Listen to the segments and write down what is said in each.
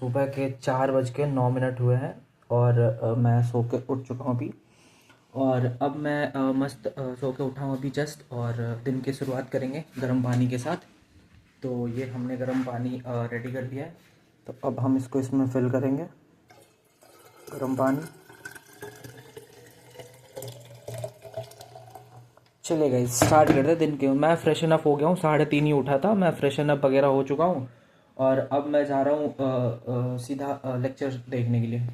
सुबह के 4:09 हुए हैं और मैं सो के उठ चुका हूँ अभी। और अब मैं मस्त सो के उठा हूँ अभी जस्ट, और दिन की शुरुआत करेंगे गर्म पानी के साथ। तो ये हमने गर्म पानी रेडी कर दिया है, तो अब हम इसको इसमें फिल करेंगे गर्म पानी। चलिए गाइस स्टार्ट करते हैं दिन के। मैं फ्रेशन अप हो गया हूँ, 3:30 ही उठा था, मैं फ्रेशन अप वगैरह हो चुका हूँ और अब मैं जा रहा हूँ सीधा लेक्चर देखने के लिए।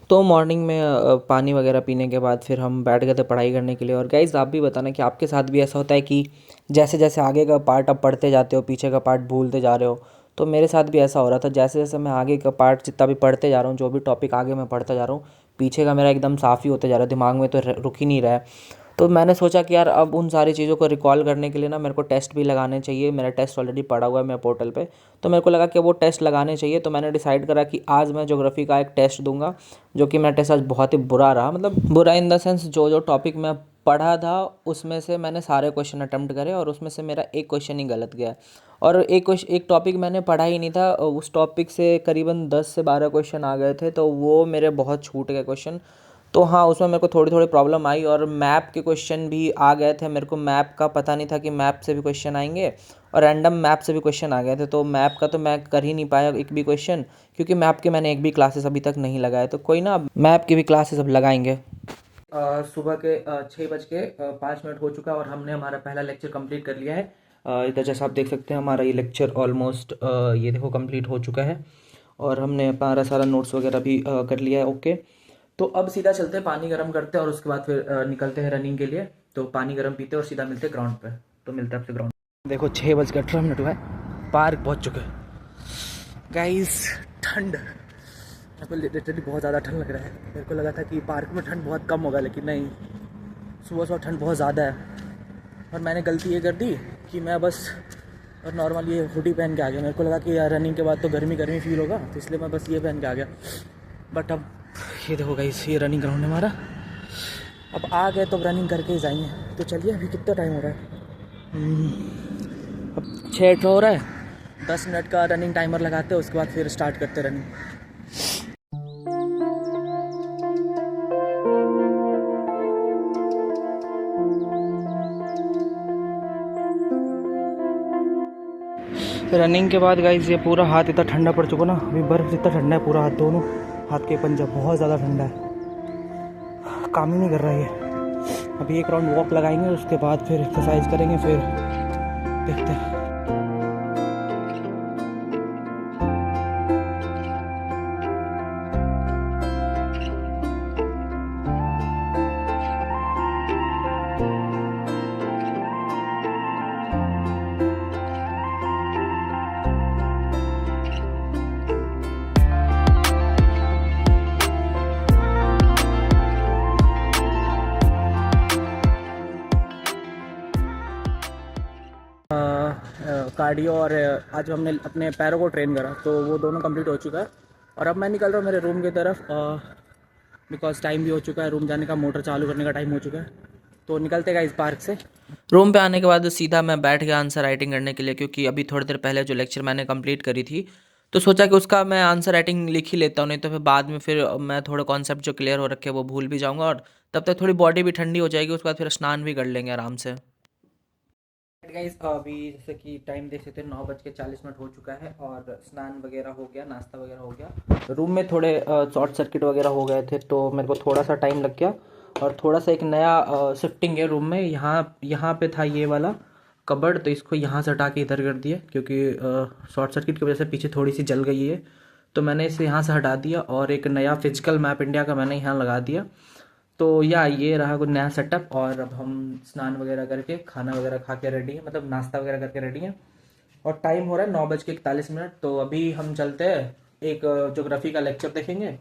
तो मॉर्निंग में पानी वगैरह पीने के बाद फिर हम बैठ गए थे पढ़ाई करने के लिए। और गाइज़ आप भी बताना कि आपके साथ भी ऐसा होता है कि जैसे जैसे आगे का पार्ट आप पढ़ते जाते हो पीछे का पार्ट भूलते जा रहे हो। तो मेरे साथ भी ऐसा हो रहा था, जैसे जैसे मैं आगे का पार्ट जितना भी पढ़ते जा रहा हूँ, जो भी टॉपिक आगे मैं पढ़ता जा रहा हूँ, पीछे का मेरा एकदम साफ़ ही होते जा रहा है, दिमाग में तो रुक ही नहीं रहा है। तो मैंने सोचा कि यार अब उन सारी चीज़ों को रिकॉल करने के लिए ना मेरे को टेस्ट भी लगाने चाहिए। मेरा टेस्ट ऑलरेडी पड़ा हुआ है मेरे पोर्टल पे, तो मेरे को लगा कि वो टेस्ट लगाने चाहिए। तो मैंने डिसाइड करा कि आज मैं ज्योग्राफी का एक टेस्ट दूंगा, जो कि मेरा टेस्ट आज बहुत ही बुरा रहा। मतलब बुरा इन द सेंस, जो जो टॉपिक मैं पढ़ा था उसमें से मैंने सारे क्वेश्चन अटेम्प्ट करे और उसमें से मेरा एक क्वेश्चन ही गलत गया। और एक टॉपिक मैंने पढ़ा ही नहीं था, उस टॉपिक से करीबन 10 से 12 क्वेश्चन आ गए थे, तो वो मेरे बहुत छूट गए क्वेश्चन। तो हाँ, उसमें मेरे को थोड़ी थोड़ी प्रॉब्लम आई और मैप के क्वेश्चन भी आ गए थे। मेरे को मैप का पता नहीं था कि मैप से भी क्वेश्चन आएंगे, और रैंडम मैप से भी क्वेश्चन आ गए थे। तो मैप का तो मैं कर ही नहीं पाया एक भी क्वेश्चन, क्योंकि मैप के मैंने एक भी क्लासेस अभी तक नहीं लगाए। तो कोई ना, मैप की भी क्लासेस अब लगाएंगे। सुबह के 6:05 हो चुका है और हमने हमारा पहला लेक्चर कंप्लीट कर लिया है। इधर जैसा आप देख सकते हैं हमारा ये लेक्चर ऑलमोस्ट ये देखो कंप्लीट हो चुका है, और हमने हमारा सारा नोट्स वगैरह भी कर लिया है। ओके, तो अब सीधा चलते हैं, पानी गर्म करते हैं और उसके बाद फिर निकलते हैं रनिंग के लिए। तो पानी गर्म पीते हैं और सीधा मिलते हैं ग्राउंड पे। तो मिलते हैं आपसे ग्राउंड। देखो 6:18 हुआ है, पार्क पहुंच चुके हैं गाइस। ठंड, मेरे को लिटरली बहुत ज़्यादा ठंड लग रहा है। मेरे को लगा था कि पार्क में ठंड बहुत कम होगा, लेकिन नहीं, सुबह सुबह ठंड बहुत ज़्यादा है। और मैंने गलती ये कर दी कि मैं बस और नॉर्मल ये हुडी पहन के आ गया। मेरे को लगा कि यार रनिंग के बाद तो गर्मी गर्मी फील होगा, तो इसलिए मैं बस ये पहन के आ गया। बट अब ये देखो गाइस, ये रनिंग ग्राउंड है हमारा। अब आ गए तो रनिंग करके ही जाएंगे। तो चलिए, अभी कितना टाइम हो रहा है? अब 6 हो रहा है। 10 मिनट का रनिंग टाइमर लगाते हैं, उसके बाद फिर स्टार्ट करते रनिंग। रनिंग के बाद गाइस ये पूरा हाथ इतना ठंडा पड़ चुका ना, अभी बर्फ़ जितना ठंडा है पूरा हाथ, दोनों हाथ के पंजा बहुत ज़्यादा ठंडा है, काम ही नहीं कर रहा है ये। अभी एक राउंड वॉक लगाएंगे, उसके बाद फिर एक्सरसाइज करेंगे, फिर देखते हैं। कार्डियो और आज हमने अपने पैरों को ट्रेन करा, तो वो दोनों कंप्लीट हो चुका है। और अब मैं निकल रहा हूँ मेरे रूम की तरफ, बिकॉज टाइम भी हो चुका है रूम जाने का, मोटर चालू करने का टाइम हो चुका है। तो निकलते गए इस पार्क से। रूम पे आने के बाद सीधा मैं बैठ गया आंसर राइटिंग करने के लिए, क्योंकि अभी थोड़ी देर पहले जो लेक्चर मैंने कंप्लीट करी थी, तो सोचा कि उसका मैं आंसर राइटिंग लिख ही लेता हूँ, नहीं तो फिर बाद में फिर मैं थोड़े कॉन्सेप्ट जो क्लियर हो रखे हैं वो भूल भी जाऊँगा, और तब तक थोड़ी बॉडी भी ठंडी हो जाएगी। उसके बाद फिर स्नान भी कर लेंगे आराम से। गाइस अभी जैसे कि टाइम देख सकते हैं 9:40 हो चुका है, और स्नान वगैरह हो गया, नाश्ता वगैरह हो गया। रूम में थोड़े शॉर्ट सर्किट वगैरह हो गए थे, तो मेरे को थोड़ा सा टाइम लग गया। और थोड़ा सा एक नया शिफ्टिंग है रूम में, यहाँ पे था ये वाला कबर्ड, तो इसको यहाँ से हटा के इधर कर दिया, क्योंकि शॉर्ट सर्किट की वजह से पीछे थोड़ी सी जल गई है। तो मैंने इसे यहाँ से हटा दिया और एक नया फिजिकल मैप इंडिया का मैंने यहाँ लगा दिया। तो या ये रहा कुछ नया सेटअप। और अब हम स्नान वगैरह करके खाना वगैरह खा के रेडी हैं, मतलब नाश्ता वगैरह करके रेडी हैं। और टाइम हो रहा है 9:41। तो अभी हम चलते हैं, एक ज्योग्राफी का लेक्चर देखेंगे।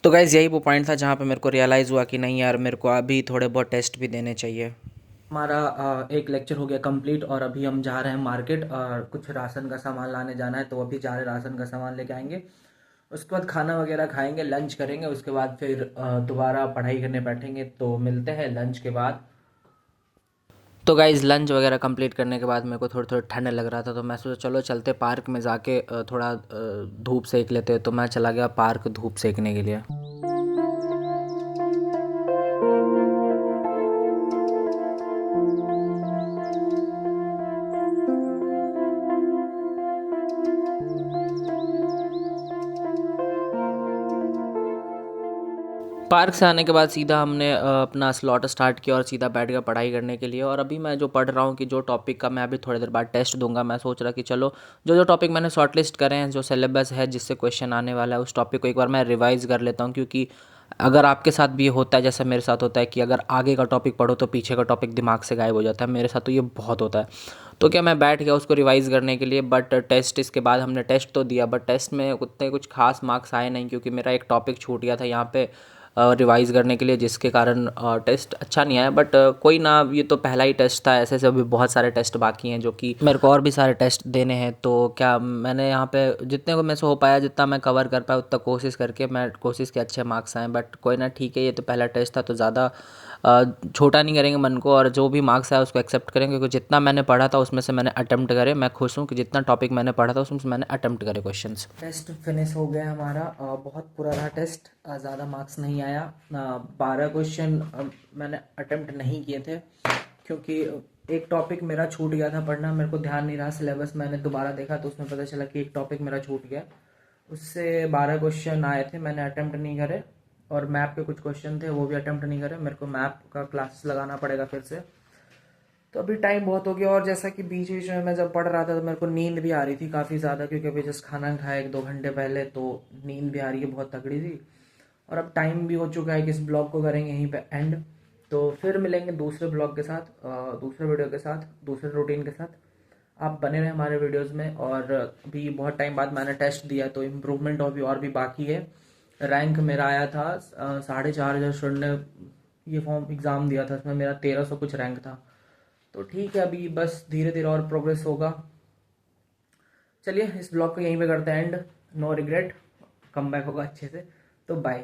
तो गाइज़ यही वो पॉइंट था जहाँ पे मेरे को रियलाइज़ हुआ कि नहीं यार, मेरे को अभी थोड़े बहुत टेस्ट भी देने चाहिए। हमारा एक लेक्चर हो गया कंप्लीट और अभी हम जा रहे हैं मार्केट और कुछ राशन का सामान लाने जाना है, तो अभी जा रहे हैं राशन का सामान लेके आएंगे। उसके बाद खाना वगैरह खाएंगे, लंच करेंगे, उसके बाद फिर दोबारा पढ़ाई करने बैठेंगे। तो मिलते हैं लंच के बाद। तो गाइज़ लंच वगैरह कंप्लीट करने के बाद मेरे को थोड़ी थोड़ी ठंड लग रहा था, तो मैं सोचा चलो चलते पार्क में जाके थोड़ा धूप सेक लेते। तो मैं चला गया पार्क धूप सेकने के लिए। पार्क से आने के बाद सीधा हमने अपना स्लॉट स्टार्ट किया और सीधा बैठ गया पढ़ाई करने के लिए। और अभी मैं जो पढ़ रहा हूँ कि जो टॉपिक का मैं अभी थोड़ी देर बाद टेस्ट दूंगा, मैं सोच रहा कि चलो जो जो टॉपिक मैंने शॉर्ट लिस्ट करे हैं, जो सिलेबस है जिससे क्वेश्चन आने वाला है, उस टॉपिक को एक बार मैं रिवाइज़ कर लेता हूँ। क्योंकि अगर आपके साथ भी ये होता है जैसा मेरे साथ होता है कि अगर आगे का टॉपिक पढ़ो तो पीछे का टॉपिक दिमाग से गायब हो जाता है, मेरे साथ तो ये बहुत होता है। तो क्या मैं बैठ गया उसको रिवाइज़ करने के लिए। बट टेस्ट इसके बाद हमने टेस्ट तो दिया, बट टेस्ट में उतने कुछ खास मार्क्स आए नहीं, क्योंकि मेरा एक टॉपिक छूट गया था यहाँ पे रिवाइज़ करने के लिए, जिसके कारण टेस्ट अच्छा नहीं आया। बट कोई ना, ये तो पहला ही टेस्ट था, ऐसे अभी बहुत सारे टेस्ट बाकी हैं जो कि मेरे को और भी सारे टेस्ट देने हैं। तो क्या मैंने यहाँ पे जितने को मैं से हो पाया, जितना मैं कवर कर पाया उतना कोशिश करके मैं कोशिश के अच्छे मार्क्स आए। बट कोई ना, ठीक है, ये तो पहला टेस्ट था तो ज़्यादा छोटा नहीं करेंगे मन को, और जो भी मार्क्स आया उसको एक्सेप्ट करेंगे, क्योंकि जितना मैंने पढ़ा था उसमें से मैंने अटेम्प्ट करे। मैं खुश हूँ कि जितना टॉपिक मैंने पढ़ा था उसमें से मैंने अटेम्प्ट करे क्वेश्चंस। टेस्ट फिनिश हो गया हमारा। बहुत पुराना टेस्ट, ज़्यादा मार्क्स नहीं आया। 12 क्वेश्चन मैंने अटेम्प्ट नहीं किए थे, क्योंकि एक टॉपिक मेरा छूट गया था पढ़ना, मेरे को ध्यान नहीं रहा सिलेबस। मैंने दोबारा देखा तो उसमें पता चला कि एक टॉपिक मेरा छूट गया, उससे 12 क्वेश्चन आए थे, मैंने अटेम्प्ट नहीं करे। और मैप के कुछ क्वेश्चन थे वो भी अटेम्प्ट नहीं करे। मेरे को मैप का क्लासेस लगाना पड़ेगा फिर से। तो अभी टाइम बहुत हो गया, और जैसा कि बीच बीच में मैं जब पढ़ रहा था तो मेरे को नींद भी आ रही थी काफ़ी ज़्यादा, क्योंकि अभी जस्ट खाना खाया 1-2 घंटे पहले, तो नींद भी आ रही है बहुत तगड़ी सी। और अब टाइम भी हो चुका है कि इस ब्लॉग को करेंगे यहीं पे एंड। तो फिर मिलेंगे दूसरे ब्लॉग के साथ, दूसरे वीडियो के साथ, दूसरे रूटीन के साथ। आप बने रहे हमारे वीडियोस में। और अभी बहुत टाइम बाद मैंने टेस्ट दिया, तो इम्प्रूवमेंट अभी और भी बाकी है। रैंक मेरा आया था 4,500 स्टूडेंट ने ये फॉर्म एग्ज़ाम दिया था, इसमें मेरा 1300 कुछ रैंक था। तो ठीक है, अभी बस धीरे धीरे और प्रोग्रेस होगा। चलिए इस ब्लॉग को यहीं पे करते हैं end. No regret, come back होगा अच्छे से। तो बाय।